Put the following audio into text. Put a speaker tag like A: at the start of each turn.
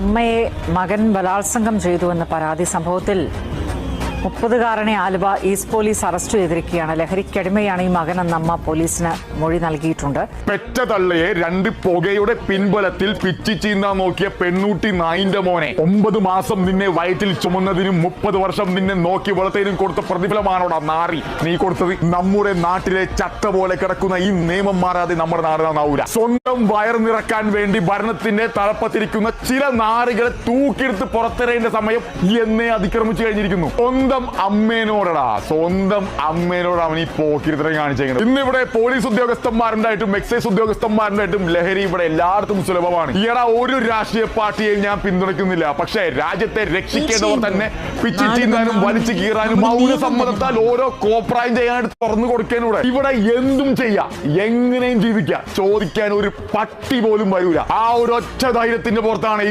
A: അമ്മയെ മകൻ ബലാത്സംഗം ചെയ്തുവെന്ന പരാതി സംഭവത്തിൽ 30-കാരനെ ആലുവ ഈസ്റ്റ് പോലീസ് അറസ്റ്റ് ചെയ്തിരിക്കുകയാണ്. ലഹരിക്കടിമയാണ് ഈ മകനെന്ന് അമ്മ പോലീസിന് മൊഴി നൽകിയിട്ടുണ്ട്.
B: പെറ്റ തള്ളയെ 2 പുകയുടെ പിൻബലത്തിൽ പിച്ചി ചീന്താൻ നോക്കിയ പെണ്ണൂട്ടി നായിന്റെ മോനെ 9 മാസം നിന്നെ വയറ്റിൽ ചുമന്നതിനും 30 വർഷം നിന്നെ നോക്കി വളർത്തതിനും കൊടുത്ത പ്രതിഫലമാണോടാ നാറി നീ കൊടുത്തത്? നമ്മുടെ നാട്ടിലെ ചത്ത പോലെ കിടക്കുന്ന ഈ നിയമം മാറാതെ നമ്മുടെ നാട് നന്നാവൂല. സ്വന്തം വയർ നിറക്കാൻ വേണ്ടി ഭരണത്തിന്റെ തലപ്പത്തിരിക്കുന്ന ചില നാറികളെ തൂക്കിയെടുത്ത് പുറത്തെറിയേണ്ട സമയം എന്നേ അതിക്രമിച്ചു കഴിഞ്ഞിരിക്കുന്നു. സ്വന്തം അമ്മേനോട് അവൻ ഈ പോക്കിരിത്തരം കാണിച്ചേക്കുന്നത്. ഇന്നിവിടെ പോലീസ് ഉദ്യോഗസ്ഥന്മാരുണ്ടായിട്ടും എക്സൈസ് ഉദ്യോഗസ്ഥന്മാരുണ്ടായിട്ടും ലഹരി ഇവിടെ എല്ലായിടത്തും സുലഭമാണ്. ഈയിടെ ഒരു രാഷ്ട്രീയ പാർട്ടിയെയും ഞാൻ പിന്തുണയ്ക്കുന്നില്ല. പക്ഷേ രാജ്യത്തെ രക്ഷിക്കേണ്ടവർ തന്നെ പിച്ചി ചീന്താനും വലിച്ചു കീറാനും മൗനസമ്മതത്താൽ ഓരോ കോപ്രായം ചെയ്യാനായിട്ട് തുറന്നു കൊടുക്കാനൂടെ ഇവിടെ എന്തും ചെയ്യാം, എങ്ങനെയും ജീവിക്കാം, ചോദിക്കാൻ ഒരു പട്ടി പോലും വരൂല. ആ ഒരു ഒറ്റ ധൈര്യത്തിന്റെ പുറത്താണ്